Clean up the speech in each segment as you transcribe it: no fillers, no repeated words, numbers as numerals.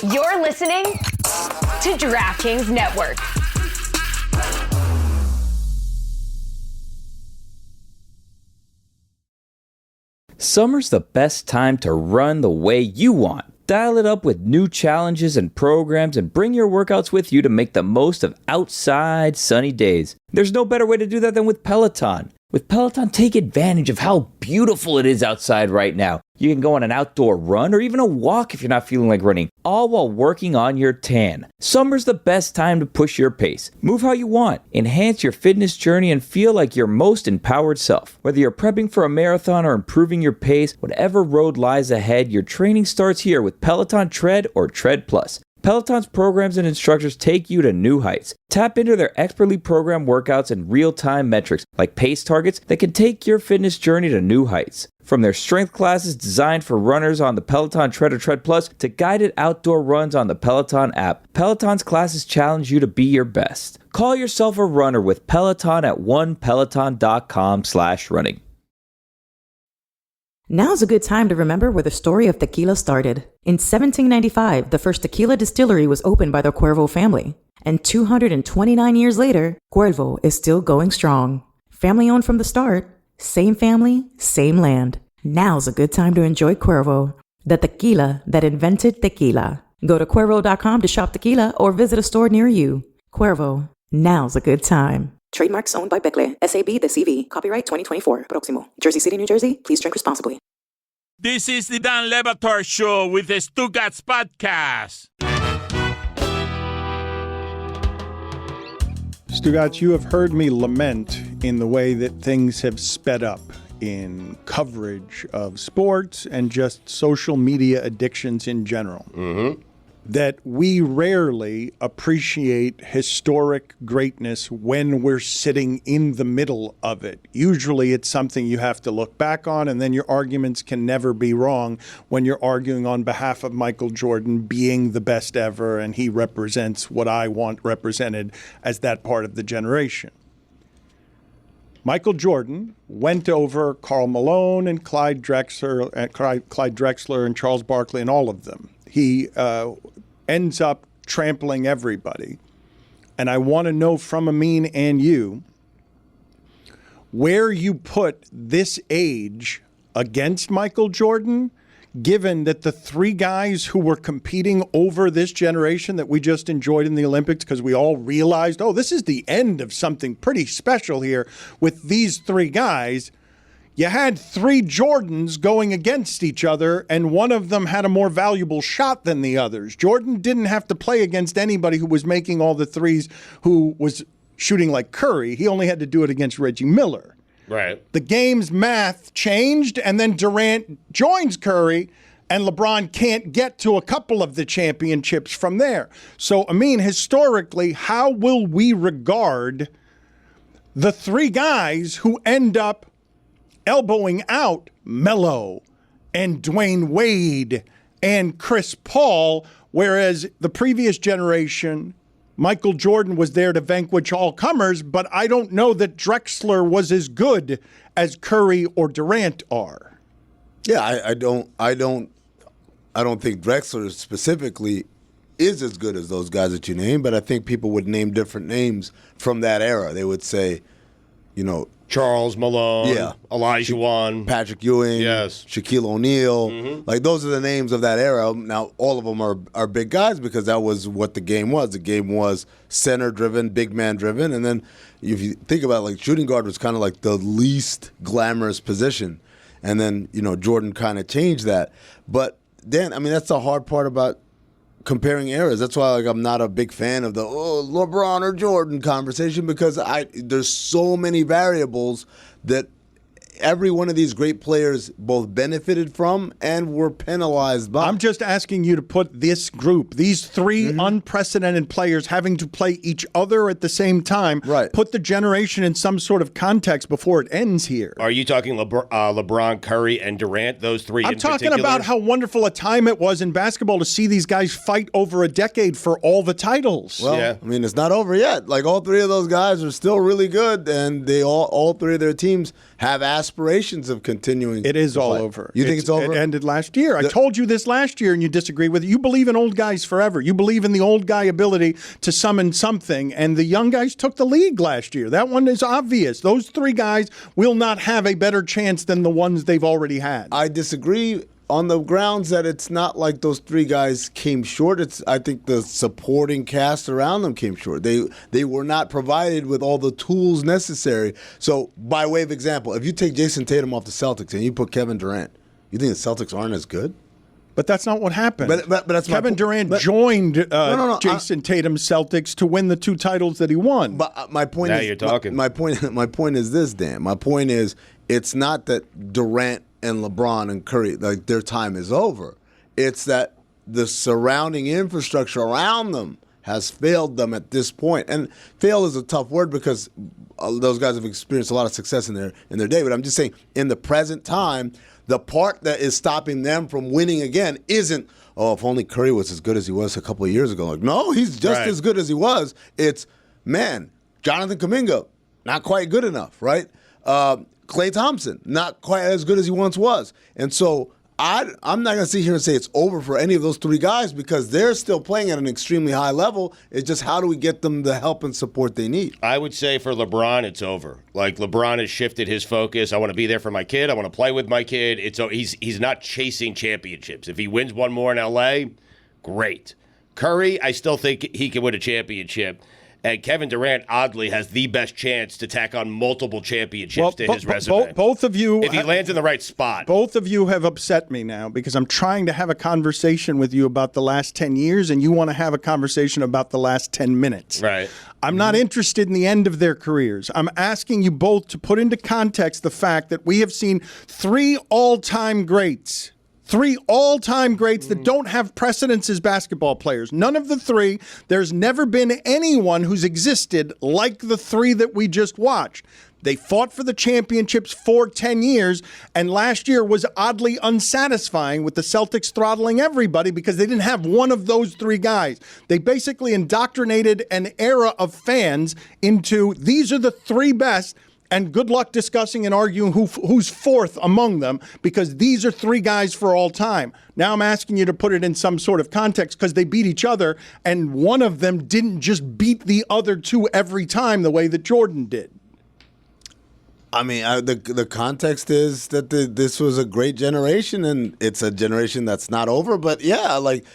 You're listening to DraftKings Network. Summer's the best time to run the way you want. Dial it up with new challenges and programs and bring your workouts with you to make the most of outside sunny days. There's no better way to do that than with Peloton. With Peloton, take advantage of how beautiful it is outside right now. You can go on an outdoor run or even a walk if you're not feeling like running, all while working on your tan. Summer's the best time to push your pace. Move how you want, enhance your fitness journey, and feel like your most empowered self. Whether you're prepping for a marathon or improving your pace, whatever road lies ahead, your training starts here with Peloton Tread or Tread Plus. Peloton's programs and instructors take you to new heights. Tap into their expertly programmed workouts and real-time metrics like pace targets that can take your fitness journey to new heights. From their strength classes designed for runners on the Peloton Tread or Tread Plus to guided outdoor runs on the Peloton app, Peloton's classes challenge you to be your best. Call yourself a runner with Peloton at onepeloton.com/running. Now's a good time to remember where the story of tequila started. In 1795, the first tequila distillery was opened by the Cuervo family. And 229 years later, Cuervo is still going strong. Family owned from the start, same family, same land. Now's a good time to enjoy Cuervo, the tequila that invented tequila. Go to Cuervo.com to shop tequila or visit a store near you. Cuervo, now's a good time. Trademarks owned by Becle, SAB de CV. Copyright 2024. Proximo. Jersey City, New Jersey. Please drink responsibly. This is the Dan Le Batard Show with the Stugotz podcast. Stugotz, you have heard me lament in the way that things have sped up in coverage of sports and just social media addictions in general. Mm-hmm. That we rarely appreciate historic greatness when we're sitting in the middle of it. Usually it's something you have to look back on, and then your arguments can never be wrong when you're arguing on behalf of Michael Jordan being the best ever, and he represents what I want represented as that part of the generation. Michael Jordan went over Karl Malone and Clyde Drexler and Charles Barkley and all of them. He ends up trampling everybody. And I want to know from Amin and you where you put this age against Michael Jordan, given that the three guys who were competing over this generation that we just enjoyed in the Olympics, because we all realized, oh, this is the end of something pretty special here with these three guys. You had three Jordans going against each other, and one of them had a more valuable shot than the others. Jordan didn't have to play against anybody who was making all the threes, who was shooting like Curry. He only had to do it against Reggie Miller. Right. The game's math changed, and then Durant joins Curry, and LeBron can't get to a couple of the championships from there. So, I mean, historically, how will we regard the three guys who end up elbowing out Melo and Dwayne Wade and Chris Paul, whereas the previous generation, Michael Jordan was there to vanquish all comers, but I don't know that Drexler was as good as Curry or Durant are. Yeah, I don't think Drexler specifically is as good as those guys that you named, but I think people would name different names from that era. They would say, you know, Charles Malone, yeah, Olajuwon, Patrick Ewing, yes, Shaquille O'Neal. Mm-hmm. Like, those are the names of that era. Now, all of them are big guys because that was what the game was. The game was center-driven, big man-driven. And then if you think about it, like, shooting guard was kind of like the least glamorous position. And then, you know, Jordan kind of changed that. But then, I mean, that's the hard part about comparing eras. That's why, like, I'm not a big fan of the LeBron or Jordan conversation, because there's so many variables that every one of these great players both benefited from and were penalized by. I'm just asking you to put this group, these three unprecedented players having to play each other at the same time, right, put the generation in some sort of context before it ends here. Are you talking LeBron, Curry, and Durant, those three I'm in talking particular? about how wonderful a time it was in basketball to see these guys fight over a decade for all the titles. Well, yeah. I mean, it's not over yet. Like, all three of those guys are still really good, and they all three of their teams have aspects aspirations of continuing. It is to all play. over. You think it's over? It ended last year. I told you this last year, and you disagree with it. You believe in old guys forever. You believe in the old guy ability to summon something, and the young guys took the league last year. That one is obvious. Those three guys will not have a better chance than the ones they've already had. I disagree on the grounds that it's not like those three guys came short. I think the supporting cast around them came short. They were not provided with all the tools necessary. So, by way of example, if you take Jason Tatum off the Celtics and you put Kevin Durant, you think the Celtics aren't as good? But that's not what happened. But that's Kevin Durant joined Jason Tatum's Celtics to win the 2 titles that he won. But my point Now is, you're talking. My point is this, Dan. My point is, it's not that Durant and LeBron and Curry, like, their time is over. It's that the surrounding infrastructure around them has failed them at this point. And fail is a tough word because those guys have experienced a lot of success in their day. But I'm just saying, in the present time, the part that is stopping them from winning again isn't, oh, if only Curry was as good as he was a couple of years ago. Like, no, he's just as good as he was. It's, man, Jonathan Kuminga, not quite good enough, right? Klay Thompson, not quite as good as he once was. And so I'm not going to sit here and say it's over for any of those three guys because they're still playing at an extremely high level. It's just how do we get them the help and support they need? I would say for LeBron, it's over. Like, LeBron has shifted his focus. I want to be there for my kid. I want to play with my kid. He's not chasing championships. If he wins one more in L.A., great. Curry, I still think he can win a championship. And Kevin Durant, oddly, has the best chance to tack on multiple championships to his resume. Both of you, if he lands in the right spot. Both of you have upset me now because I'm trying to have a conversation with you about the last 10 years, and you want to have a conversation about the last 10 minutes. Right. I'm not interested in the end of their careers. I'm asking you both to put into context the fact that we have seen 3 all-time greats. 3 all-time greats that don't have precedence as basketball players. None of the 3. There's never been anyone who's existed like the 3 that we just watched. They fought for the championships for 10 years, and last year was oddly unsatisfying with the Celtics throttling everybody because they didn't have one of those 3 guys. They basically indoctrinated an era of fans into these are the 3 best. And good luck discussing and arguing who's fourth among them because these are 3 guys for all time. Now I'm asking you to put it in some sort of context because they beat each other and one of them didn't just beat the other 2 every time the way that Jordan did. I mean, the context is that this was a great generation, and it's a generation that's not over. But yeah, like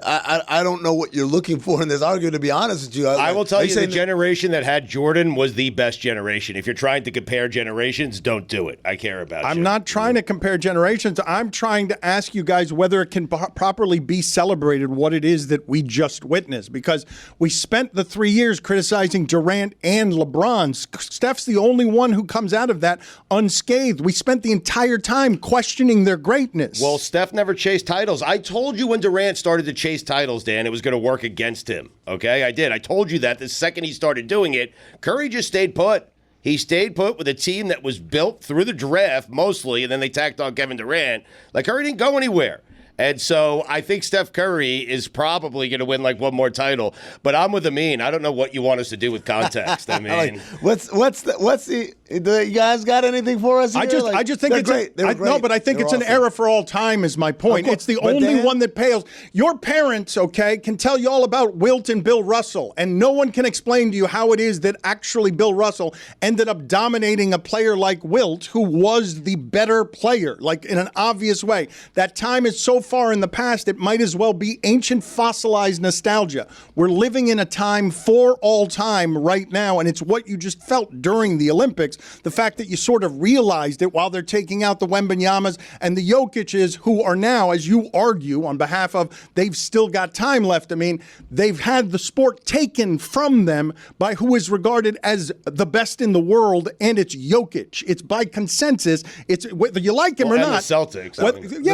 I don't know what you're looking for in this argument. To be honest with you, I will tell you, the generation that had Jordan was the best generation. If you're trying to compare generations, don't do it. I care about. I'm not trying to compare generations. I'm trying to ask you guys whether it can properly be celebrated what it is that we just witnessed. Because we spent the 3 years criticizing Durant and LeBron. Steph's the only one who comes out of that unscathed. We spent the entire time questioning their greatness. Well, Steph never chased titles. I told you when Durant started to chase titles, Dan, it was going to work against him. Okay, I did. I told you that the second he started doing it. Curry just stayed put. He stayed put with a team that was built through the draft mostly, and then they tacked on Kevin Durant. Like, Curry didn't go anywhere. And so I think Steph Curry is probably going to win like one more title. But I'm with Amin. I don't know what you want us to do with context. I mean, like, what's the do you guys got anything for us here? I just think it's great. No, but I think it's an era for all time is my point. It's the only one that pales. Your parents, okay, can tell you all about Wilt and Bill Russell, and no one can explain to you how it is that actually Bill Russell ended up dominating a player like Wilt, who was the better player, like in an obvious way. That time is so far in the past, it might as well be ancient fossilized nostalgia. We're living in a time for all time right now, and it's what you just felt during the Olympics. The fact that you sort of realized it while they're taking out the Wembanyamas and the Jokic's, who are now, as you argue on behalf of, they've still got time left. I mean, they've had the sport taken from them by who is regarded as the best in the world, and it's Jokic. It's by consensus. It's whether you like him or and not. The Celtics.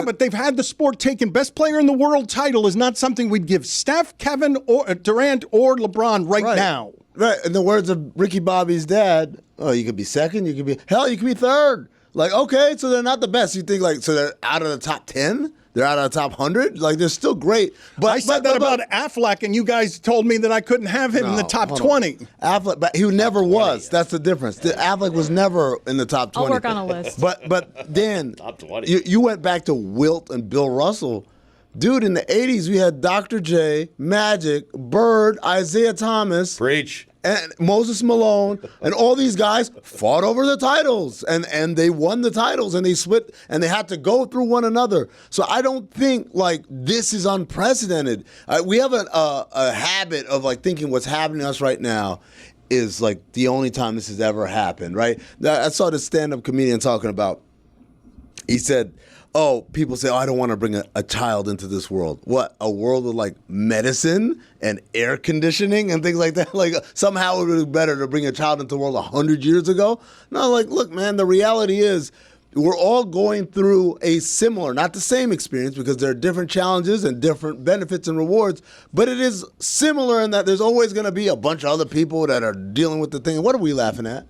But they've had the sport taken. Best player in the world title is not something we'd give Steph, Kevin, or Durant, or LeBron right now. Right. In the words of Ricky Bobby's dad, oh, you could be second, you could be third. Like, okay, so they're not the best. You think, like, so they're out of the top 10? They're out of the top 100. Like, they're still great. But I said that about Affleck, and you guys told me that I couldn't have him in the top 20. Affleck, but he never was. That's the difference. Affleck was never in the top 20. I'll work on a list. But Dan, Top 20. you went back to Wilt and Bill Russell. Dude, in the 80s, we had Dr. J, Magic, Bird, Isaiah Thomas. Preach. And Moses Malone and all these guys fought over the titles, and they won the titles, and they split, and they had to go through one another. So I don't think like this is unprecedented. We have a habit of like thinking what's happening to us right now is like the only time this has ever happened, right? I saw this stand-up comedian talking about. He said, oh, people say, oh, I don't want to bring a child into this world. What? A world with like medicine and air conditioning and things like that? Like somehow it would be better to bring a child into the world 100 years ago? No, like, look, man, the reality is we're all going through a similar, not the same experience because there are different challenges and different benefits and rewards, but it is similar in that there's always going to be a bunch of other people that are dealing with the thing. What are we laughing at?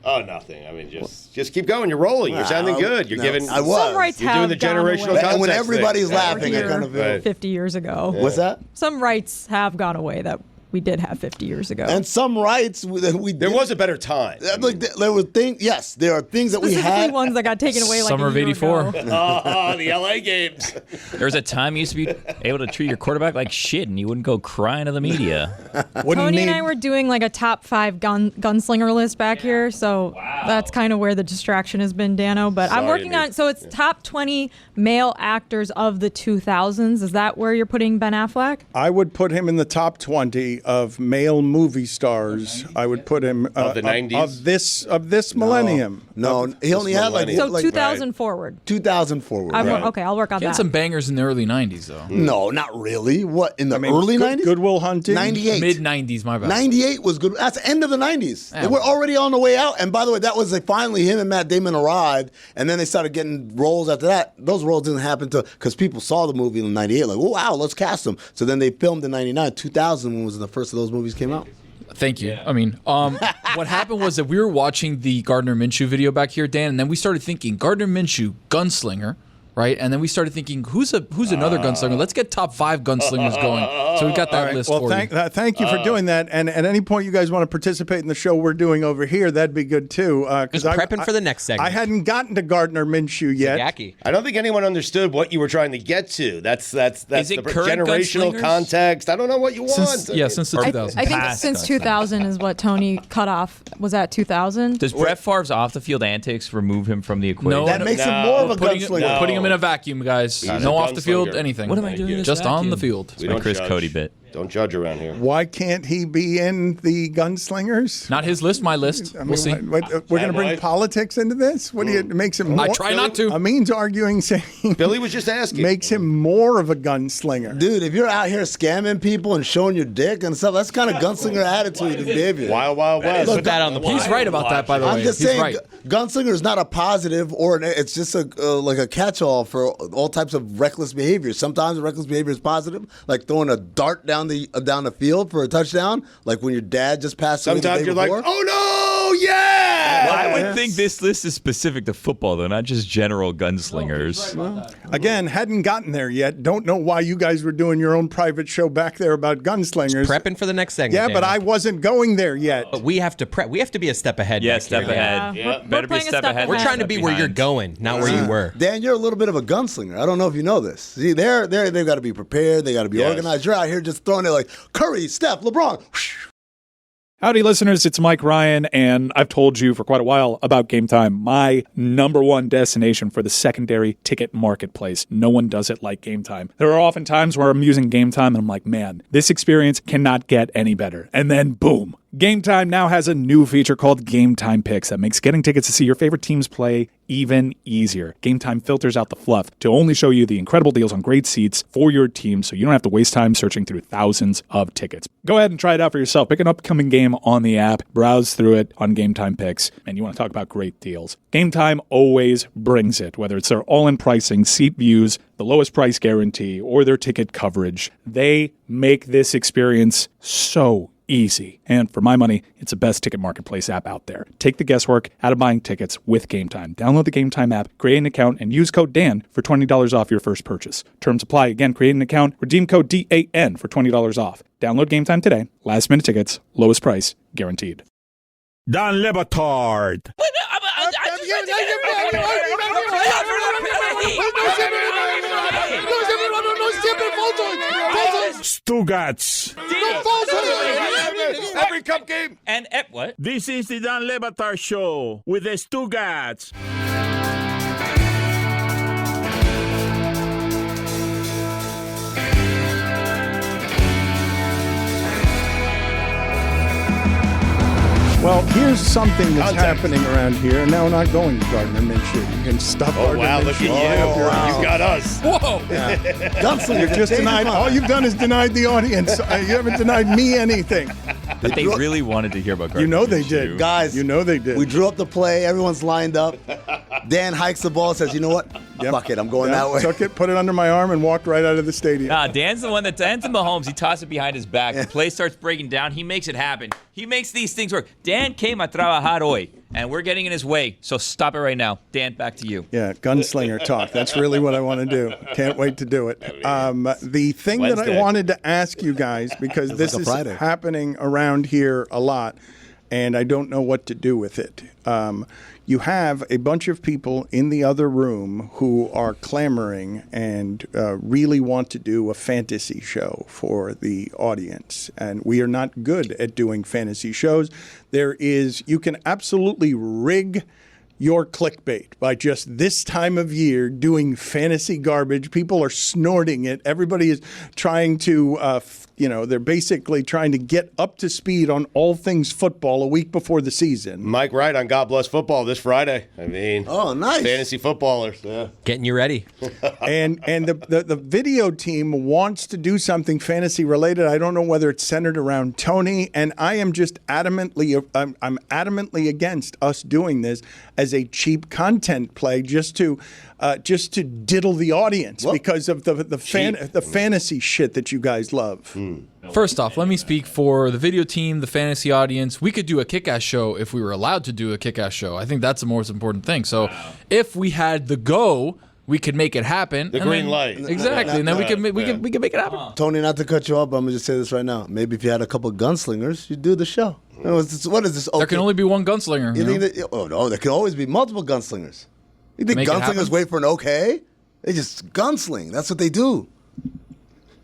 Oh, nothing. I mean, just keep going. You're rolling. You're sounding good. You're giving. I was. Some rights You're have doing the gone generational away. context And when everybody's thing. laughing, I Here kind of feel. Right. 50 years ago. What's that? Some rights have gone away that we did have 50 years ago. And some rights we There was a better time. like there were things. Yes, there are things that we Specifically had. ones that got taken away like Summer a of year 84. ago. Oh, the LA games. There was a time you used to be able to treat your quarterback like shit, and you wouldn't go crying to the media. Tony and I were doing like a top 5 gunslinger list back here, so that's kind of where the distraction has been, Dano. But I'm Sorry, working on, so it's top 20 male actors of the 2000s. Is that where you're putting Ben Affleck? I would put him in the top 20 of male movie stars. I would put him Of the 90s? of this millennium. No, he only had like, millennium. So like 2000 forward. 2000 forward. Okay, I'll work on He had that. some bangers in the early 90s, though. No, not really. What in the early 90s? Goodwill Hunting. 98. Mid 90s, my bad. 98 was good. That's the end of the 90s. Yeah, They were well. already on the way out. And by the way, that was like finally him and Matt Damon arrived, and then they started getting roles after that. Those roles didn't happen because people saw the movie in 98, like, oh, wow, let's cast them. So then they filmed in 99. 2000 when was the first of those movies came out. Thank you. I mean, what happened was that we were watching the Gardner Minshew video back here, Dan, and then we started thinking Gardner Minshew, gunslinger, right? And then we started thinking, who's another gunslinger? Let's get top 5 gunslingers going. So we got that list Well, for you. thank you for doing that. And at any point you guys want to participate in the show we're doing over here, that'd be good too. Just prepping for the next segment. I hadn't gotten to Gardner Minshew yet. Yaki. I don't think anyone understood what you were trying to get to. That's Is the it current generational gunslingers? context. I don't know what you want. Since the 2000s. I think Past since gunslinger. 2000 is what Tony cut off. Was that 2000? Does Brett Favre's off-the-field antics remove him from the equation? No, That makes him more of a gunslinger. Putting him in a vacuum, guys. He's No a off the field, gunslinger. anything. What am I doing in this Just on vacuum? the field. We my don't Chris judge. Cody bit. Don't judge around here. Why can't he be in the Gunslingers? Not his list, my list. I mean, We'll see. we're going to bring Fanboy. politics into this? What do you? It makes him. I More, try not to. Amin's arguing, saying Billy was just asking. makes him more of a gunslinger. Dude, if you're out here scamming people and showing your dick and stuff, that's kind of gunslinger attitude and behavior. Wild Wild West. Put that on the He's right about that, by the way. I'm just He's saying, right. gunslinger is not a positive it's just like a catch-all for all types of reckless behavior. Sometimes reckless behavior is positive, like throwing a dart down the field for a touchdown, like when your dad just passed away the Sometimes day you're like, before. oh no, yeah. I would think this list is specific to football, though, not just general gunslingers. Again, hadn't gotten there yet. Don't know why you guys were doing your own private show back there about gunslingers. Prepping for the next segment. Yeah, but Dano. I wasn't going there yet. But we have to prep. We have to be a step ahead. Yeah, back step here, Dan. ahead. Yeah. We're Better be a playing a step step ahead. We're ahead. trying to be where you're going, not where you were. Dan, you're a little bit of a gunslinger. I don't know if you know this. See, they've got to be prepared. They got to be Yes. organized. You're out here just throwing it like Curry, Steph, LeBron. Howdy, listeners. It's Mike Ryan, and I've told you for quite a while about Game Time, my number one destination for the secondary ticket marketplace. No one does it like Game Time. There are often times where I'm using Game Time, and I'm like, man, this experience cannot get any better. And then, boom. Game Time now has a new feature called Game Time Picks that makes getting tickets to see your favorite teams play even easier. Game Time filters out the fluff to only show you the incredible deals on great seats for your team so you don't have to waste time searching through thousands of tickets. Go ahead and try it out for yourself. Pick an upcoming game on the app, browse through it on Game Time Picks, and you want to talk about great deals. Game Time always brings it, whether it's their all-in pricing, seat views, the lowest price guarantee, or their ticket coverage. They make this experience so easy. And for my money, it's the best ticket marketplace app out there. Take the guesswork out of buying tickets with Game Time. Download the Game Time app, create an account, and use code DAN for $20 off your first purchase. Terms apply. Again, create an account, redeem code DAN for $20 off. Download Game Time today. Last minute tickets, lowest price, guaranteed. Don Lebatard. Stugotz. Every cup game. And what? This is the Don Lebatard Show with the Stugotz. Well, here's something that's happening around here, and now we're not going to Gardner Minshew. You can stop Gardner Wow, Minshew. look at you. You got us. Whoa! Gunslinger You've just denied. All you've done is denied the audience. You haven't denied me anything. But they really wanted to hear about Gardner You know they Minshew. did. Guys, You know they did. we drew up the play. Everyone's lined up. Dan hikes the ball, says, you know what? Yep. Fuck it. I'm going Yep, that way. Took it, put it under my arm, and walked right out of the stadium. Nah, Dan's the one that Dan's in Mahomes. He tosses it behind his back. The play starts breaking down. He makes it happen. He makes these things work. Dan came a trabajar hoy, and we're getting in his way. So stop it right now. Dan, back to you. Yeah, gunslinger talk. That's really what I want to do. Can't wait to do it. The thing that I Wednesday. wanted to ask you guys, because this like a is Friday. happening around here a lot, and I don't know what to do with it. You have a bunch of people in the other room who are clamoring and really want to do a fantasy show for the audience. And we are not good at doing fantasy shows. You can absolutely rig your clickbait by just this time of year doing fantasy garbage. People are snorting it. Everybody is trying to, they're basically trying to get up to speed on all things football a week before the season. Mike Wright on God Bless Football this Friday. I mean, Oh, nice. fantasy footballers. Yeah. Getting you ready. And the video team wants to do something fantasy related. I don't know whether it's centered around Tony, and I am just adamantly against us doing this as a cheap content play just to diddle the audience because of the fantasy shit that you guys love. First off, let me speak for the video team, the fantasy audience. We could do a kick-ass show if we were allowed to do a kick-ass show. I think that's the most important thing. So if we had the go, we could make it happen. The green light. Exactly. And then we could make it happen. Tony, not to cut you off, but I'm going to just say this right now. Maybe if you had a couple gunslingers, you'd do the show. What is this? There can only be one gunslinger. You You know? think that, oh, no, there can always be multiple gunslingers. You think Make it gunslingers happen? wait for an okay? They just gunsling. That's what they do.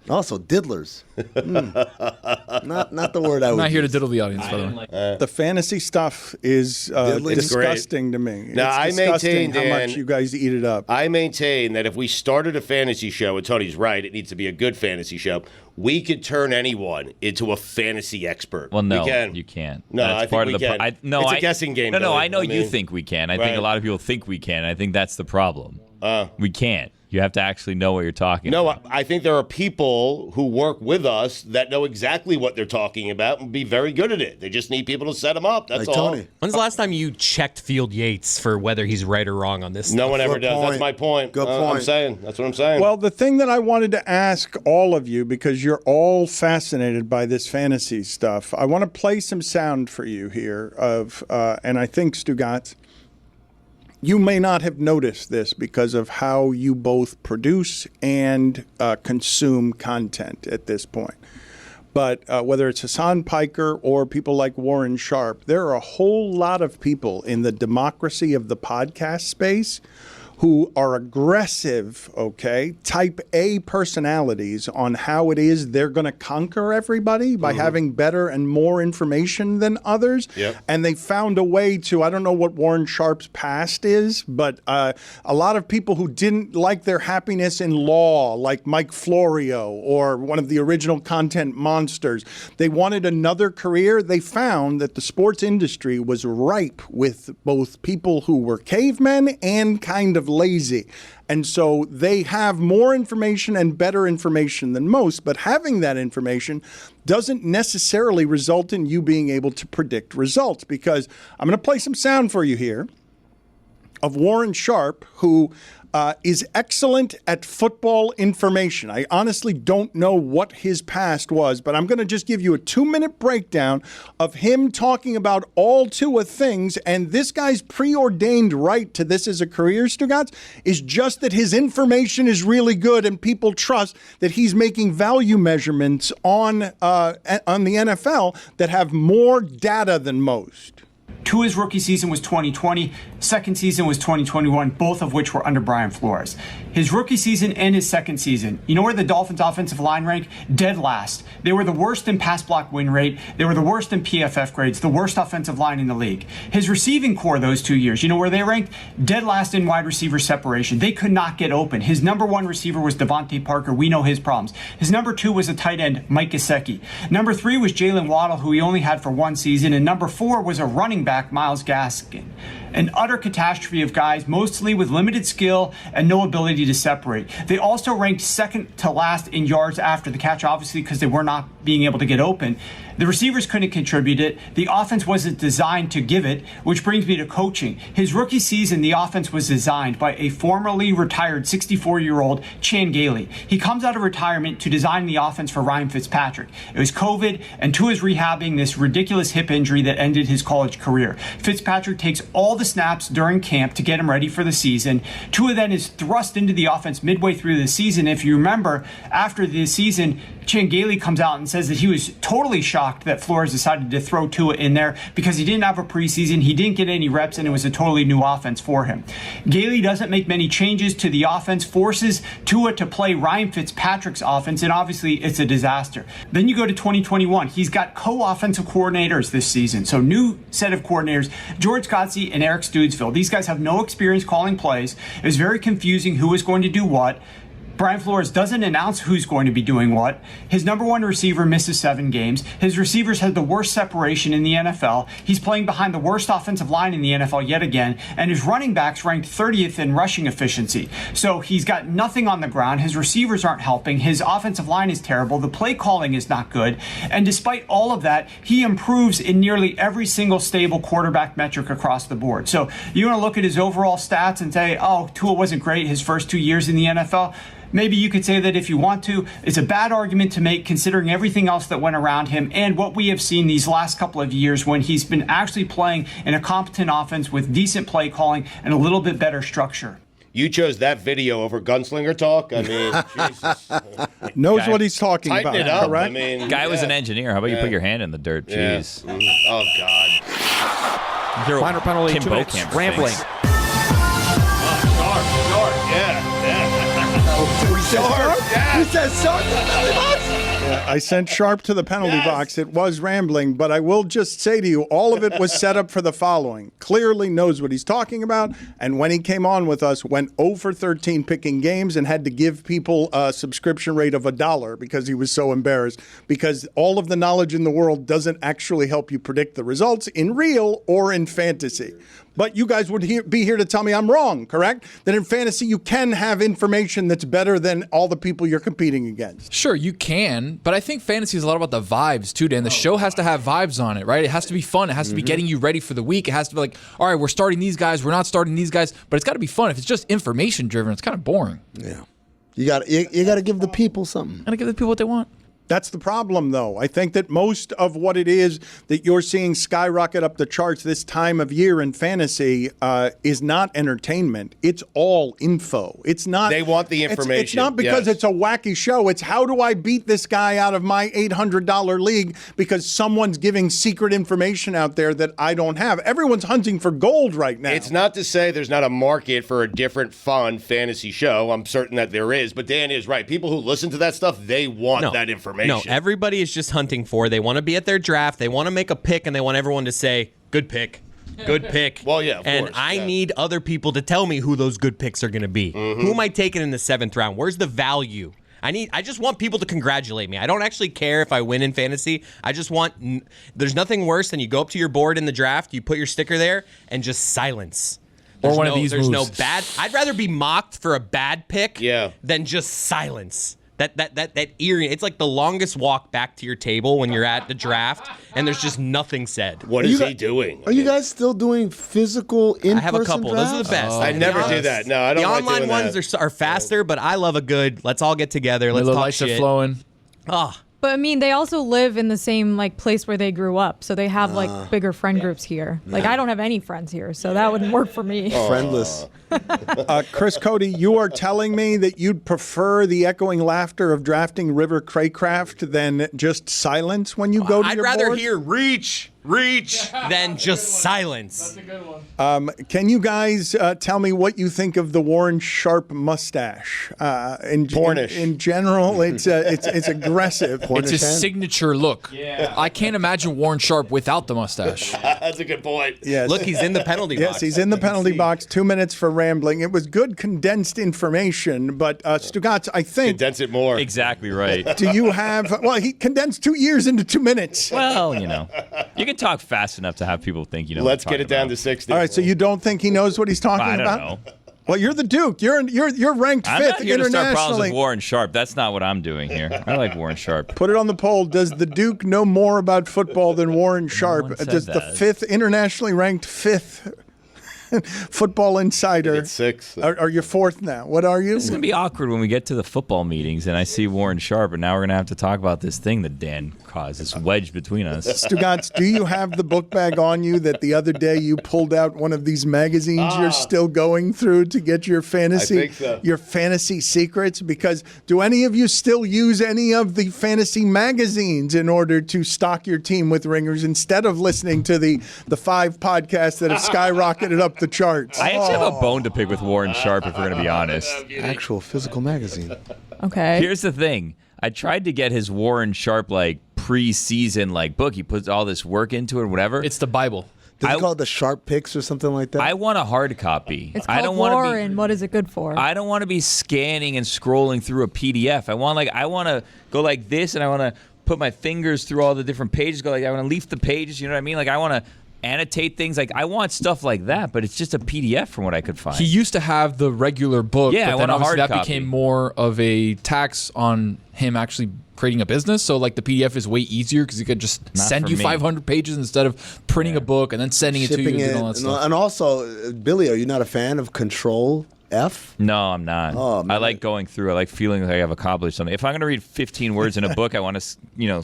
Also, diddlers. Not the word I would I'm not here to use. diddle the audience, by the way. The fantasy stuff is disgusting to me. Now, I It's disgusting maintain, how Dan, much you guys eat it up. I maintain that if we started a fantasy show, and Tony's right, it needs to be a good fantasy show, we could turn anyone into a fantasy expert. Well, no, we can. you can't. No, That's I think part we of the. can. It's a guessing game, No, Billy. I know I you mean, think we can. I right. think a lot of people think we can. I think that's the problem. We can't. You have to actually know what you're talking about. No, I think there are people who work with us that know exactly what they're talking about and be very good at it. They just need people to set them up. That's Like all. Tony. When's the last time you checked Field Yates for whether he's right or wrong on this No stuff? one ever Good does. point. That's my point. Good I'm point. saying. That's what I'm saying. Well, the thing that I wanted to ask all of you, because you're all fascinated by this fantasy stuff, I want to play some sound for you here of, and I think Stugotz, you may not have noticed this because of how you both produce and consume content at this point. But whether it's Hassan Piker or people like Warren Sharp, there are a whole lot of people in the democracy of the podcast space who are aggressive, type A personalities on how it is they're going to conquer everybody by having better and more information than others. Yep. And they found a way to, I don't know what Warren Sharp's past is, but a lot of people who didn't like their happiness in law, like Mike Florio or one of the original content monsters, they wanted another career. They found that the sports industry was ripe with both people who were cavemen and kind of lazy. And so they have more information and better information than most, but having that information doesn't necessarily result in you being able to predict results, because I'm going to play some sound for you here of Warren Sharp, who is excellent at football information. I honestly don't know what his past was, but I'm going to just give you a 2-minute breakdown of him talking about all Tua things. And this guy's preordained right to this as a career, Stugotz, is just that his information is really good and people trust that he's making value measurements on the NFL that have more data than most. Tua's rookie season was 2020, second season was 2021, both of which were under Brian Flores. His rookie season and his second season, you know where the Dolphins offensive line ranked? Dead last. They were the worst in pass block win rate. They were the worst in PFF grades, the worst offensive line in the league. His receiving core those 2 years, you know where they ranked? Dead last in wide receiver separation. They could not get open. His number one receiver was Devontae Parker. We know his problems. His number two was a tight end, Mike Gesicki. Number three was Jalen Waddle, who he only had for one season. And number four was a running back, Myles Gaskin. An utter catastrophe of guys, mostly with limited skill and no ability to separate. They also ranked second to last in yards after the catch, obviously because they were not being able to get open. The receivers couldn't contribute it. The offense wasn't designed to give it, which brings me to coaching. His rookie season, the offense was designed by a formerly retired 64-year-old Chan Gailey. He comes out of retirement to design the offense for Ryan Fitzpatrick. It was COVID, and Tua's rehabbing this ridiculous hip injury that ended his college career. Fitzpatrick takes all the snaps during camp to get him ready for the season. Tua then is thrust into the offense midway through the season. If you remember, after the season, Chan Gailey comes out and says that he was totally shocked that Flores decided to throw Tua in there because he didn't have a preseason, he didn't get any reps, and it was a totally new offense for him. Gailey doesn't make many changes to the offense, forces Tua to play Ryan Fitzpatrick's offense, and obviously it's a disaster. Then you go to 2021. He's got co-offensive coordinators this season, so new set of coordinators, George Godsey and Eric Studesville. These guys have no experience calling plays. It was very confusing who was going to do what. Brian Flores doesn't announce who's going to be doing what. His number one receiver misses 7 games. His receivers had the worst separation in the NFL. He's playing behind the worst offensive line in the NFL yet again. And his running backs ranked 30th in rushing efficiency. So he's got nothing on the ground. His receivers aren't helping. His offensive line is terrible. The play calling is not good. And despite all of that, he improves in nearly every single stable quarterback metric across the board. So you want to look at his overall stats and say, oh, Tua wasn't great his first 2 years in the NFL. Maybe you could say that if you want to. It's a bad argument to make considering everything else that went around him and what we have seen these last couple of years when he's been actually playing in a competent offense with decent play calling and a little bit better structure. You chose that video over Gunslinger talk? I mean, Jesus. Knows what he's talking about, Tighten it up. correct? I mean, Guy was an engineer. How about you put your hand in the dirt? Yeah. Jeez. Oh, God. Minor penalty, Tim 2 minutes, Bokamp rambling. thinks. He says Sharp. I sent Sharp to the penalty box. It was rambling, but I will just say to you, all of it was set up for the following. Clearly knows what he's talking about, and when he came on with us, went 0 for 13 picking games and had to give people a subscription rate of $1 because he was so embarrassed, because all of the knowledge in the world doesn't actually help you predict the results in real or in fantasy. But you guys would be here to tell me I'm wrong, correct? That in fantasy you can have information that's better than all the people you're competing against. Sure, you can, but I think fantasy is a lot about the vibes too, Dan. The show has to have vibes on it, right? It has to be fun. It has to be getting you ready for the week. It has to be like, all right, we're starting these guys, we're not starting these guys, but it's got to be fun. If it's just information driven, it's kind of boring. Yeah, you got to give the people something. Got to give the people what they want. That's the problem, though. I think that most of what it is that you're seeing skyrocket up the charts this time of year in fantasy is not entertainment. It's all info. It's not. They want the information. It's not because it's a wacky show. It's how do I beat this guy out of my $800 league because someone's giving secret information out there that I don't have. Everyone's hunting for gold right now. It's not to say there's not a market for a different fun fantasy show. I'm certain that there is, but Dan is right. People who listen to that stuff, they want that information. No, everybody is just hunting for. They want to be at their draft. They want to make a pick, and they want everyone to say, good pick. Good pick. Well, yeah, of and course, I need other people to tell me who those good picks are going to be. Who am I taking in the 7th round? Where's the value? I just want people to congratulate me. I don't actually care if I win in fantasy. I just want there's nothing worse than you go up to your board in the draft, you put your sticker there, and just silence. There's or one of these There's moves. no bad. I'd rather be mocked for a bad pick than just silence. That eerie. It's like the longest walk back to your table when you're at the draft, and there's just nothing said. What is he doing? Are you guys still doing physical in-person I have a couple. drafts? Those are the best. I never do that. No, I don't The like online doing ones that. are faster, but I love a good. Let's all get together. Let's the talk lights shit. are flowing. Oh, But I mean, they also live in the same like place where they grew up, so they have like bigger friend groups here. Like I don't have any friends here, so that wouldn't work for me. Friendless. Chris Cody, you are telling me that you'd prefer the echoing laughter of drafting River Craycraft than just silence when you go to I'd your rather board? hear reach than just silence. Can you guys tell me what you think of the Warren Sharp mustache? Pornish. In general, it's aggressive. It's his signature look. Yeah. I can't imagine Warren Sharp without the mustache. That's a good point. Yes. Look, he's in the penalty box. Yes, he's in the penalty box. 2 minutes for rambling. It was good condensed information, but Stugotz, I think. Condense it more. Exactly right. Do you have? Well, he condensed 2 years into 2 minutes. Well, you know, you can talk fast enough to have people think you know. Let's get it down to 60. All right, so you don't think he knows what he's talking I don't about? know. Well, you're the Duke. You're ranked I'm fifth not here to start problems internationally. with Warren Sharp. That's not what I'm doing here. I like Warren Sharp. Put it on the poll. Does the Duke know more about football than Warren Sharp? one said Does the that. fifth internationally ranked fifth football insider? It's 6. Are you fourth now? What are you? This is going to be awkward when we get to the football meetings and I see Warren Sharp, and now we're going to have to talk about this thing that Dan caused, this wedge between us. Stugotz, do you have the book bag on you that the other day you pulled out one of these magazines you're still going through to get your fantasy, I think so. your fantasy secrets? Because do any of you still use any of the fantasy magazines in order to stock your team with ringers instead of listening to the 5 podcasts that have skyrocketed up the charts? I actually have a bone to pick with Warren Sharp, if we're going to be honest. Actual physical magazine. Okay. Here's the thing. I tried to get his Warren Sharp, like, pre-season, like, book. He puts all this work into it and whatever. It's the Bible. Does he call it the Sharp Picks or something like that? I want a hard copy. It's I called don't want Warren. What is it good for? I don't want to be scanning and scrolling through a PDF. I want to go like this, and I want to put my fingers through all the different pages. Go like I want to leaf the pages. You know what I mean? Like I want to annotate things. Like I want stuff like that, but it's just a PDF from what I could find. He used to have the regular book, Yeah, I but then want a obviously hard that copy. became more of a tax on him actually creating a business. So like the PDF is way easier because he could just Not send for you me. 500 pages instead of printing a book and then sending it to you Shipping and all that stuff. And also, Billy, are you not a fan of Control F? No, I'm not. Oh, man. I like going through. I like feeling like I've accomplished something. If I'm going to read 15 words in a book, I want to,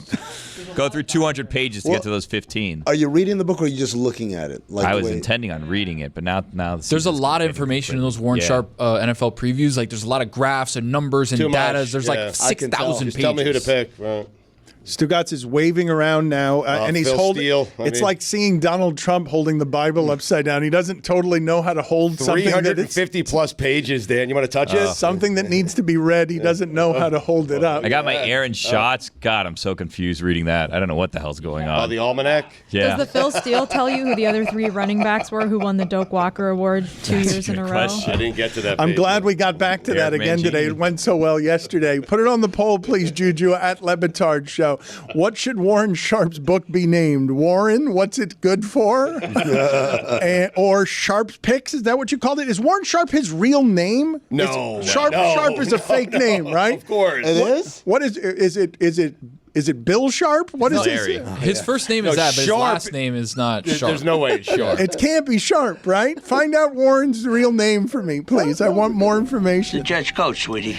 go through 200 pages to get to those 15. Are you reading the book or are you just looking at it? Like I the was way- intending on reading it, but now There's a season's lot of getting information in different. those Warren Yeah. Sharp NFL previews. Like there's a lot of graphs and numbers and Too data. much, There's yeah. like I can tell. 6,000 Just pages. tell me who to pick. Right. Stugotz is waving around now, and he's Phil holding. Steele, It's like seeing Donald Trump holding the Bible upside down. He doesn't totally know how to hold something that it's 350 plus pages, Dan. You want to touch it? something that needs to be read. He doesn't know how to hold it up. I got my Aaron shots. God, I'm so confused reading that. I don't know what the hell's going on. The almanac? Yeah. Does the Phil Steele tell you who the other 3 running backs were who won the Doak Walker Award 2 years in a row? question. I didn't get to that I'm page. glad we got back to that Eric again today. Mangini. It went so well yesterday. Put it on the poll, please, Juju, at Batard Show. What should Warren Sharp's book be named? Warren, what's it good for? Or Sharp's Picks? Is that what you called it? Is Warren Sharp his real name? No. Sharp No. Sharp is a fake name, right? Of course. It is? What is it Bill Sharp? What is Larry. it? His first name is No, that, but his Sharp- last name is not Sharp. There's no way it's Sharp. It can't be Sharp, right? Find out Warren's real name for me, please. I want more information. Judge coach, sweetie.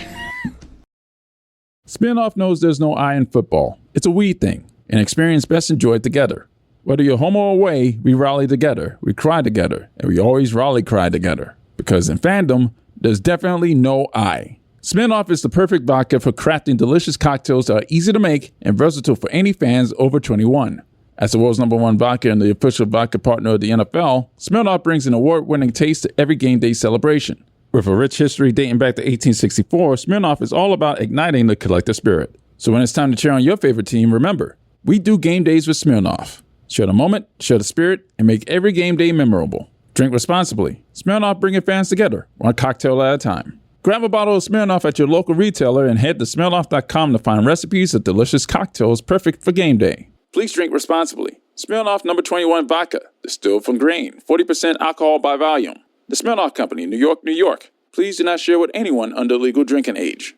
Spinoff knows there's no I in football. It's a we thing, and experience best enjoyed together. Whether you're home or away, we rally together, we cry together, and we always rally cry together. Because in fandom, there's definitely no I. Spinoff is the perfect vodka for crafting delicious cocktails that are easy to make and versatile for any fans over 21. As the world's #1 vodka and the official vodka partner of the NFL, Smirnoff brings an award-winning taste to every game day celebration. With a rich history dating back to 1864, Smirnoff is all about igniting the collective spirit. So when it's time to cheer on your favorite team, remember, we do game days with Smirnoff. Share the moment, share the spirit, and make every game day memorable. Drink responsibly. Smirnoff bringing fans together, one cocktail at a time. Grab a bottle of Smirnoff at your local retailer and head to Smirnoff.com to find recipes of delicious cocktails perfect for game day. Please drink responsibly. Smirnoff No. 21 Vodka, distilled from grain, 40% alcohol by volume. The Smirnoff Company, New York, New York. Please do not share with anyone under legal drinking age.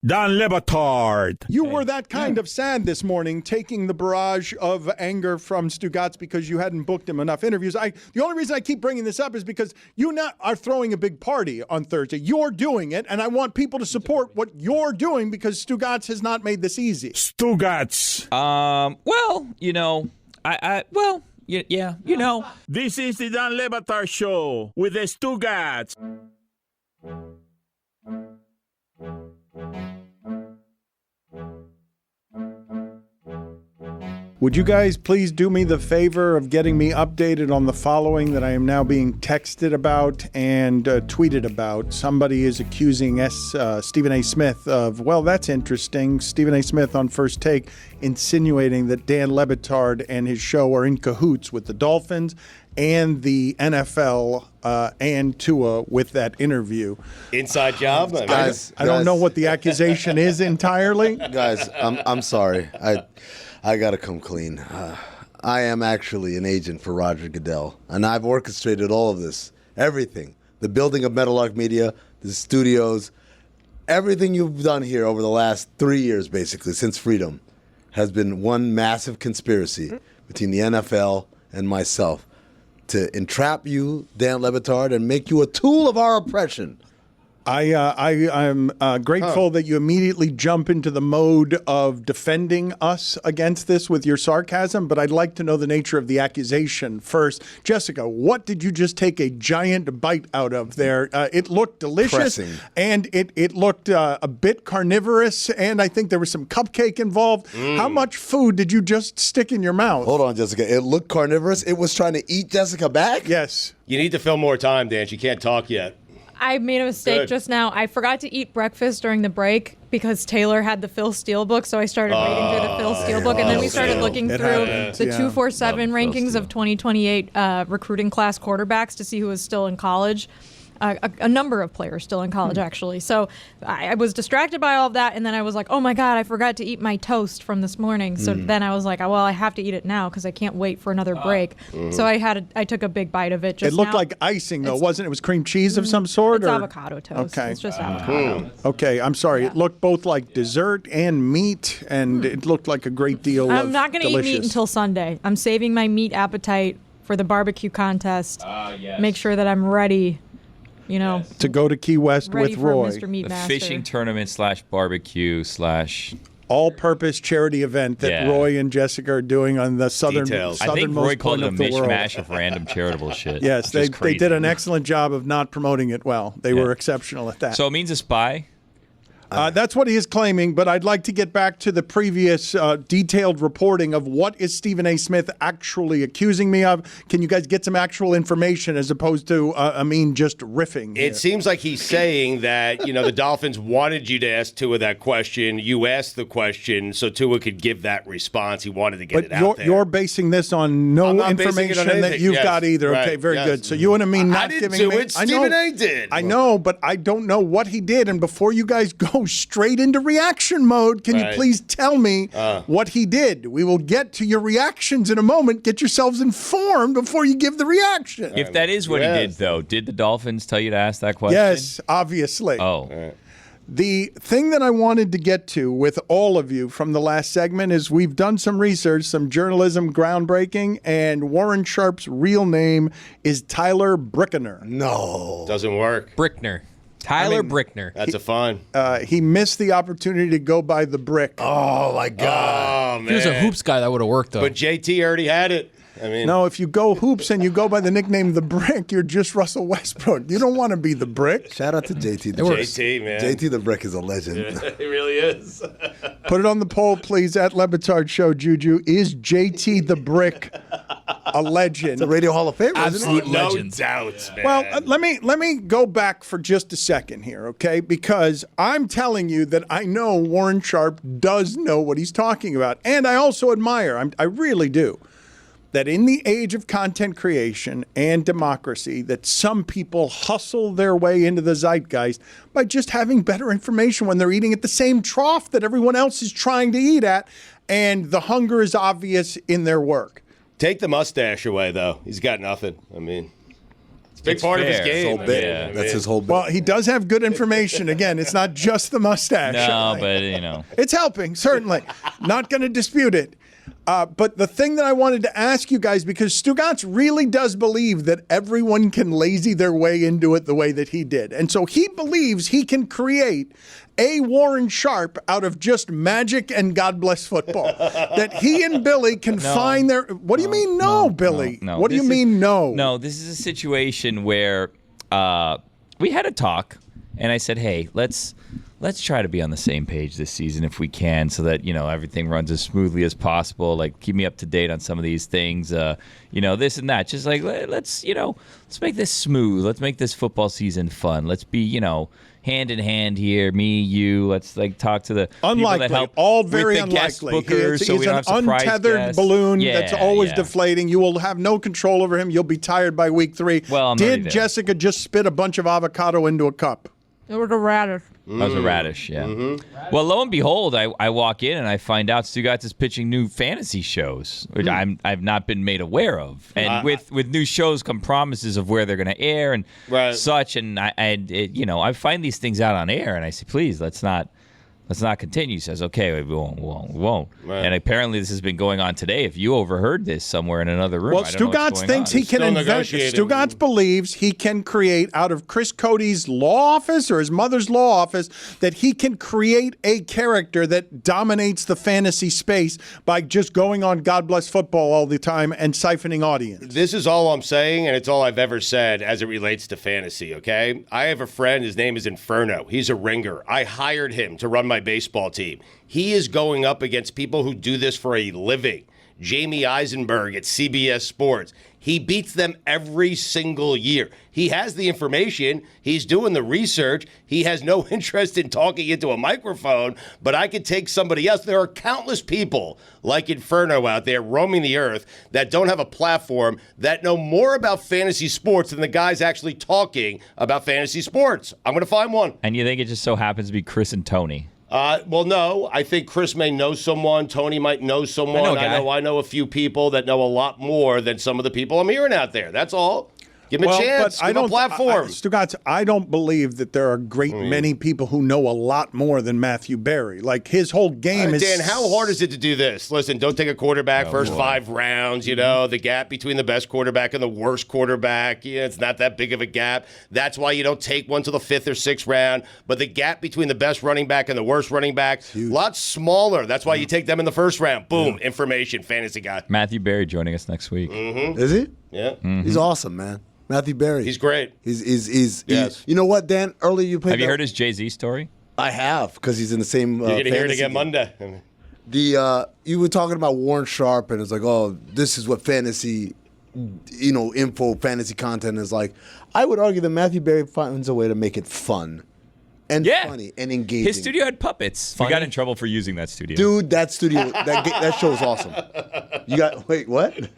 Dan Le Batard. You were that kind of sad this morning, taking the barrage of anger from Stugotz because you hadn't booked him enough interviews. The only reason I keep bringing this up is because you are throwing a big party on Thursday. You're doing it, and I want people to support what you're doing because Stugotz has not made this easy. Stugotz. Well, you know, yeah, you know. This is the Dan Le Batard Show with the Stugotz. Would you guys please do me the favor of getting me updated on the following that I am now being texted about and tweeted about? Somebody is accusing Stephen A. Smith of, well, that's interesting. Stephen A. Smith on First Take insinuating that Dan Le Batard and his show are in cahoots with the Dolphins and the NFL and Tua with that interview. Inside job? I don't know what the accusation is entirely. Guys, I'm sorry. I got to come clean. I am actually an agent for Roger Goodell, and I've orchestrated all of this, everything. The building of Meadowlark Media, the studios, everything you've done here over the last 3 years, basically, since freedom, has been one massive conspiracy between the NFL and myself to entrap you, Dan Le Batard, and make you a tool of our oppression. I'm grateful that you immediately jump into the mode of defending us against this with your sarcasm, but I'd like to know the nature of the accusation first. Jessica, what did you just take a giant bite out of there? It looked delicious, and it looked a bit carnivorous, and I think there was some cupcake involved. How much food did you just stick in your mouth? Hold on, Jessica. It looked carnivorous. It was trying to eat Jessica back? Yes. You need to fill more time, Dan. She can't talk yet. I made a mistake just now. I forgot to eat breakfast during the break because Taylor had the Phil Steele book, so I started reading through the Phil Steele book, and then we started looking through the 247 rankings of 2028 recruiting class quarterbacks to see who was still in college. A number of players still in college, actually. So I was distracted by all of that, and then I was like, oh, my God, I forgot to eat my toast from this morning. So then I was like, well, I have to eat it now because I can't wait for another break. So I took a big bite of it just It looked now. like icing, though, wasn't it? It was cream cheese of some sort? It's or? avocado toast. Okay. It's just avocado. Okay, I'm sorry. It looked both like dessert and meat, and it looked like a great deal of I'm not going to eat meat delicious. until Sunday. I'm saving my meat appetite for the barbecue contest. Yes. Make sure that I'm ready, you know. To go to Key West Ready with for Roy. Mr. Meat The Master. fishing tournament / barbecue / all-purpose charity event that Roy and Jessica are doing on the southernmost I think Roy called it a point of the world. mishmash of random charitable shit. Yes, they crazy. did an excellent job of not promoting it well. They were exceptional at that. So it means a spy? That's what he is claiming, but I'd like to get back to the previous detailed reporting of what is Stephen A. Smith actually accusing me of. Can you guys get some actual information as opposed to Amin just riffing here? It seems like he's saying that, the Dolphins wanted you to ask Tua that question. You asked the question so Tua could give that response. He wanted to get it out there. You're basing this on no I'm not basing it on information that anything. you've Yes. got either. Right. Okay, very Yes. good. So you and Amin not I didn't giving do me. it. I know, Stephen A. did. I know, but I don't know what he did. And before you guys go straight into reaction mode, can you please tell me what he did? We will get to your reactions in a moment. Get yourselves informed before you give the reaction. If that is what he did, though, did the Dolphins tell you to ask that question? Yes, obviously. Oh. The thing that I wanted to get to with all of you from the last segment is we've done some research, some journalism groundbreaking, and Warren Sharp's real name is Tyler Brickner. No. Doesn't work. Brickner. Tyler Brickner. That's a fun. He missed the opportunity to go by the Brick. Oh, my God. Oh, man. If he was a hoops guy, that would have worked, though. But JT already had it. I mean, No, if you go hoops and you go by the nickname The Brick, you're just Russell Westbrook. You don't want to be the Brick. Shout out to JT. JT, man. JT the Brick is a legend. He really is. Put it on the poll, please, at Le Batard Show, Juju. Is JT the Brick a legend? It's a Radio Hall of Fame, isn't Absolute it? No legends. doubts, man. Well, let me go back for just a second here, okay? Because I'm telling you that I know Warren Sharp does know what he's talking about, and I also admire, I really do, that in the age of content creation and democracy, that some people hustle their way into the zeitgeist by just having better information when they're eating at the same trough that everyone else is trying to eat at, and the hunger is obvious in their work. Take the mustache away, though. He's got nothing. I mean, it's Big part of his game. That's his whole bit. Well, he does have good information. Again, it's not just the mustache. No, but it's helping, certainly. Not going to dispute it. But the thing that I wanted to ask you guys, because Stugotz really does believe that everyone can lazy their way into it the way that he did. And so he believes he can create a Warren Sharp out of just magic and God bless football. That he and Billy can find their... What do you mean Billy? No. What do you mean no? No, this is a situation where we had a talk, and I said, hey, let's try to be on the same page this season if we can, so that everything runs as smoothly as possible. Like, keep me up to date on some of these things, this and that. Just like let's make this smooth. Let's make this football season fun. Let's be hand in hand here, me, you. Let's talk to the unlikely, people that help all very with the guest unlikely. bookers, so we don't an have surprise untethered guests. balloon that's always deflating. You will have no control over him. You'll be tired by week 3. Well, did Jessica just spit a bunch of avocado into a cup? It was a radish. That was a radish, yeah. Well, lo and behold, I walk in and I find out Stugotz is pitching new fantasy shows, which I've not been made aware of. And with new shows come promises of where they're going to air and such. And I find these things out on air, and I say, please, let's not continue. He says, okay, we won't. Right. And apparently this has been going on today. If you overheard this somewhere in another room, well, Stugotz thinks he can invent. Stugotz believes he can create out of Chris Cody's law office or his mother's law office, that he can create a character that dominates the fantasy space by just going on God Bless Football all the time and siphoning audience. This is all I'm saying, and it's all I've ever said as it relates to fantasy, okay? I have a friend, his name is Inferno. He's a ringer. I hired him to run my baseball team. He is going up against people who do this for a living. Jamie Eisenberg at CBS Sports. He beats them every single year. He has the information. He's doing the research. He has no interest in talking into a microphone, but I could take somebody else. There are countless people like Inferno out there roaming the earth that don't have a platform, that know more about fantasy sports than the guys actually talking about fantasy sports. I'm going to find one. And you think it just so happens to be Chris and Tony? Well, no. I think Chris may know someone. Tony might know someone. I know a few people that know a lot more than some of the people I'm hearing out there. That's all. Give him a chance. Give him a platform. Stugotz, I don't believe that there are many people who know a lot more than Matthew Berry. Like, his whole game is... Dan, how hard is it to do this? Listen, don't take a quarterback first 5 rounds. The gap between the best quarterback and the worst quarterback, it's not that big of a gap. That's why you don't take one to the 5th or 6th round. But the gap between the best running back and the worst running back, a lot smaller. That's why you take them in the 1st round. Boom, information, fantasy guy. Matthew Berry joining us next week. Is he? Yeah. He's awesome, man. Matthew Berry. He's great. He's you know what, Dan? Earlier you played. Have you heard his Jay-Z story? I have, because he's in the same. You're gonna hear it again Monday. You were talking about Warren Sharp, and it's like, oh, this is what fantasy, fantasy content is like. I would argue that Matthew Berry finds a way to make it fun. And funny and engaging. His studio had puppets. Funny. We got in trouble for using that studio. Dude, that studio, that show is awesome. Wait, what?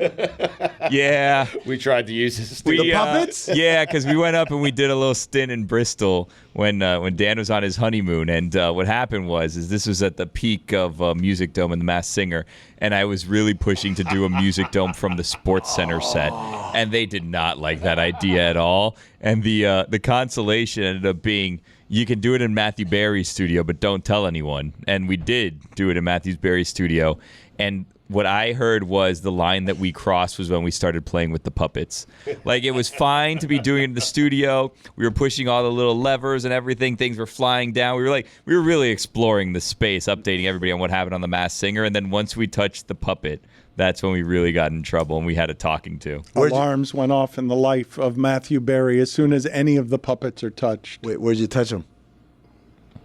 Yeah. We tried to use his studio. The puppets? Yeah, because we went up and we did a little stint in Bristol when Dan was on his honeymoon. And what happened was this was at the peak of Music Dome and The Masked Singer. And I was really pushing to do a Music Dome from the Sports Center set. And they did not like that idea at all. And the consolation ended up being, you can do it in Matthew Berry's studio, but don't tell anyone. And we did do it in Matthew Berry's studio. And what I heard was the line that we crossed was when we started playing with the puppets. Like, it was fine to be doing it in the studio. We were pushing all the little levers and everything. Things were flying down. We were really exploring the space, updating everybody on what happened on The Masked Singer. And then once we touched the puppet, that's when we really got in trouble and we had a talking to. Alarms went off in the life of Matthew Berry as soon as any of the puppets are touched. Wait, where'd you touch them?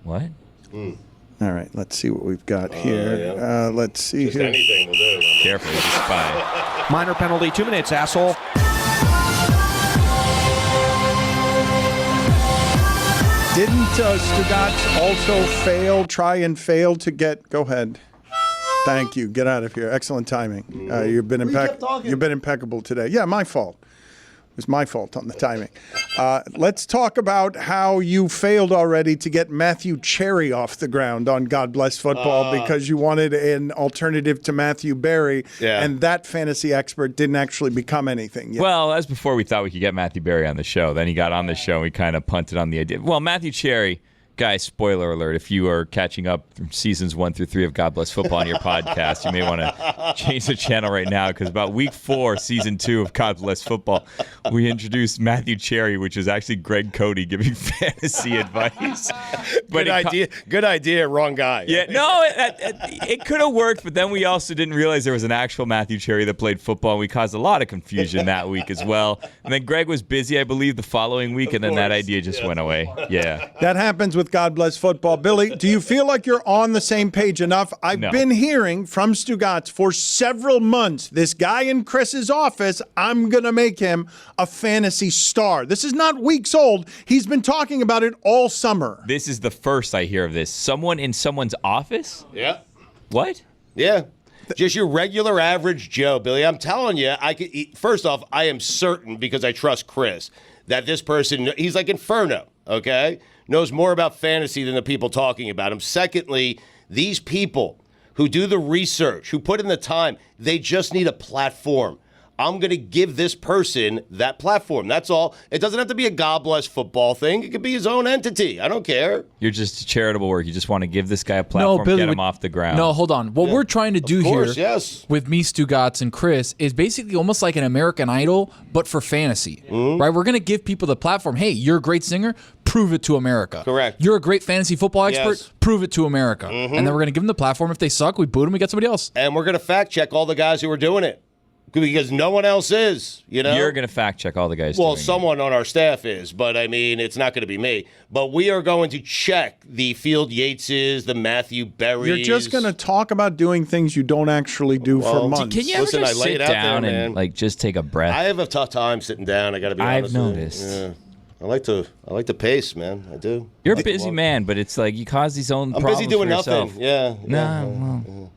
What? All right, let's see what we've got here. Yeah. Let's see Just here. anything will do. Careful, he's a spy. Minor penalty, 2 minutes, asshole. Didn't Stugotz also try and fail to get... Go ahead. Thank you. Get out of here. Excellent timing. You've been impeccable today. Yeah, my fault. was my fault on the timing. Let's talk about how you failed already to get Matthew Cherry off the ground on God Bless Football because you wanted an alternative to Matthew Berry, and that fantasy expert didn't actually become anything yet. Well, that's before we thought we could get Matthew Berry on the show. Then he got on the show, and we kind of punted on the idea. Well, Matthew Cherry... Guys, spoiler alert, if you are catching up from seasons 1 through 3 of God Bless Football on your podcast, you may want to change the channel right now because about week 4, season 2 of God Bless Football, we introduced Matthew Cherry, which is actually Greg Cody giving fantasy advice. But Good idea, wrong guy. Yeah, no, it could have worked, but then we also didn't realize there was an actual Matthew Cherry that played football, and we caused a lot of confusion that week as well. And then Greg was busy, I believe, the following week, and then that idea just went away. Yeah. That happens with God Bless Football. Billy, do you feel like you're on the same page enough? I've been hearing from Stugotz for several months, this guy in Chris's office, I'm going to make him a fantasy star. This is not weeks old. He's been talking about it all summer. This is the first I hear of this. Someone in someone's office? Yeah. What? Yeah. Just your regular average Joe, Billy. I'm telling you, first off, I am certain, because I trust Chris, that this person, he's like Inferno, okay? Knows more about fantasy than the people talking about him. Secondly, these people who do the research, who put in the time, they just need a platform. I'm going to give this person that platform. That's all. It doesn't have to be a God Bless Football thing. It could be his own entity. I don't care. You're just charitable work. You just want to give this guy a platform, get him off the ground. No, hold on. What we're trying to do here with me, Stugotz, and Chris is basically almost like an American Idol, but for fantasy. Right? We're going to give people the platform. Hey, you're a great singer. Prove it to America. Correct. You're a great fantasy football expert. Prove it to America. And then we're going to give them the platform. If they suck, we boot them. We get somebody else. And we're going to fact check all the guys who are doing it. Because no one else is, you know? You're going to fact check all the guys. Well, someone on our staff is, but I mean, it's not going to be me. But we are going to check the Field Yateses, the Matthew Berrys. You're just going to talk about doing things you don't actually do for months. Can you ever just sit down and like just take a breath? I have a tough time sitting down. I got to be honest. I've noticed. Yeah. I like to pace, man. I do. You're a busy man, but it's like you cause these own I'm problems busy doing for nothing. yourself. Yeah. No.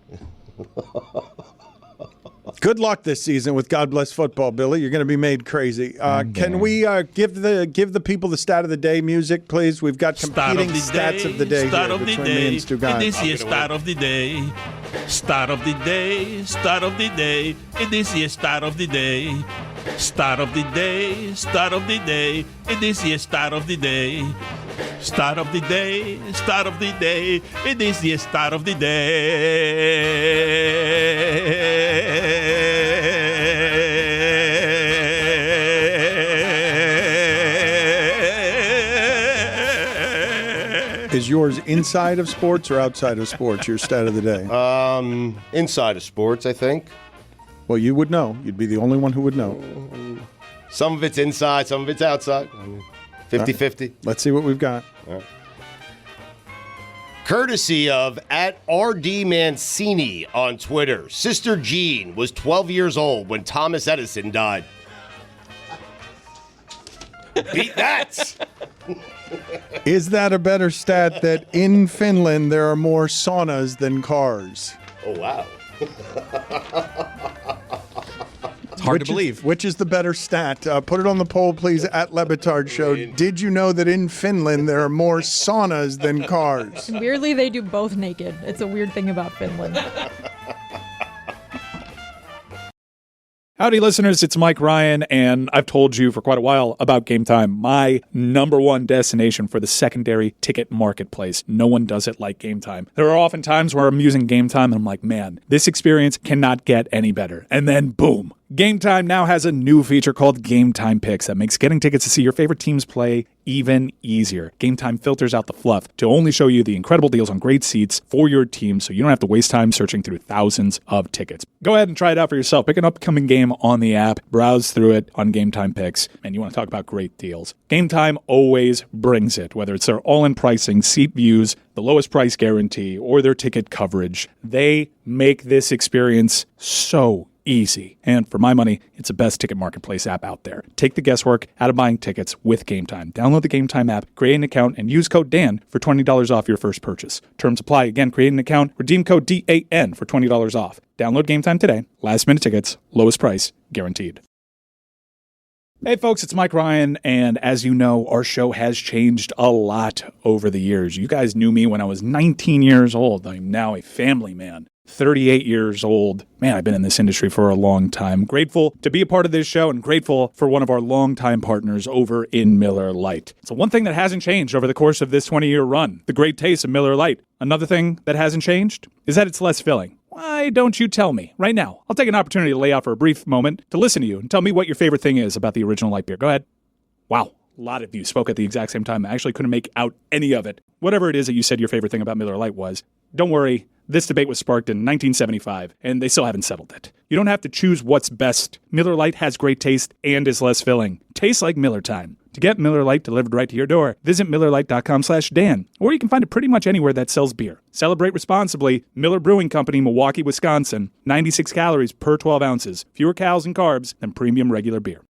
Good luck this season with God Bless Football, Billy. You're going to be made crazy. Can we give the people the stat of the day music, please? We've got competing stats of the day here between me and Stugotz. This is start of the day. Start of the day. Start of the day. And this is start of the day. Start of the day. Start of the day. And this is start of the day. Start of the day, start of the day, and this is start of the day. Is yours inside of sports or outside of sports, your stat of the day? Inside of sports, I think. Well, you would know. You'd be the only one who would know. Some of it's inside, some of it's outside. 50-50. Let's see what we've got. Courtesy of @RDMancini on Twitter. Sister Jean was 12 years old when Thomas Edison died. Beat that! Is that a better stat that in Finland there are more saunas than cars? Oh, wow. Hard to believe. Which is the better stat? Put it on the poll, please, @LeBatard Show. Did you know that in Finland there are more saunas than cars? Weirdly, they do both naked. It's a weird thing about Finland. Howdy, listeners. It's Mike Ryan, and I've told you for quite a while about Game Time, my number one destination for the secondary ticket marketplace. No one does it like Game Time. There are often times where I'm using Game Time, and I'm like, man, this experience cannot get any better. And then, boom. Game Time now has a new feature called Game Time Picks that makes getting tickets to see your favorite teams play even easier. Game Time filters out the fluff to only show you the incredible deals on great seats for your team so you don't have to waste time searching through thousands of tickets. Go ahead and try it out for yourself. Pick an upcoming game on the app, browse through it on Game Time Picks, and you want to talk about great deals. Game Time always brings it, whether it's their all-in pricing, seat views, the lowest price guarantee, or their ticket coverage. They make this experience so easy. And for my money, it's the best ticket marketplace app out there. Take the guesswork out of buying tickets with Game Time. Download the Game Time app, create an account, and use code DAN for $20 off your first purchase. Terms apply. Again, create an account, redeem code DAN for $20 off. Download Game Time today. Last minute tickets, lowest price, guaranteed. Hey folks, it's Mike Ryan, and as you know, our show has changed a lot over the years. You guys knew me when I was 19 years old. I'm now a family man. 38 years old. Man, I've been in this industry for a long time. Grateful to be a part of this show and grateful for one of our longtime partners over in Miller Lite. So one thing that hasn't changed over the course of this 20-year run, the great taste of Miller Lite. Another thing that hasn't changed is that it's less filling. Why don't you tell me? Right now, I'll take an opportunity to lay out for a brief moment to listen to you and tell me what your favorite thing is about the original light beer. Go ahead. Wow. A lot of you spoke at the exact same time. I actually couldn't make out any of it. Whatever it is that you said your favorite thing about Miller Lite was, don't worry. This debate was sparked in 1975, and they still haven't settled it. You don't have to choose what's best. Miller Lite has great taste and is less filling. Tastes like Miller time. To get Miller Lite delivered right to your door, visit MillerLite.com/Dan, or you can find it pretty much anywhere that sells beer. Celebrate responsibly. Miller Brewing Company, Milwaukee, Wisconsin. 96 calories per 12 ounces. Fewer calories and carbs than premium regular beer.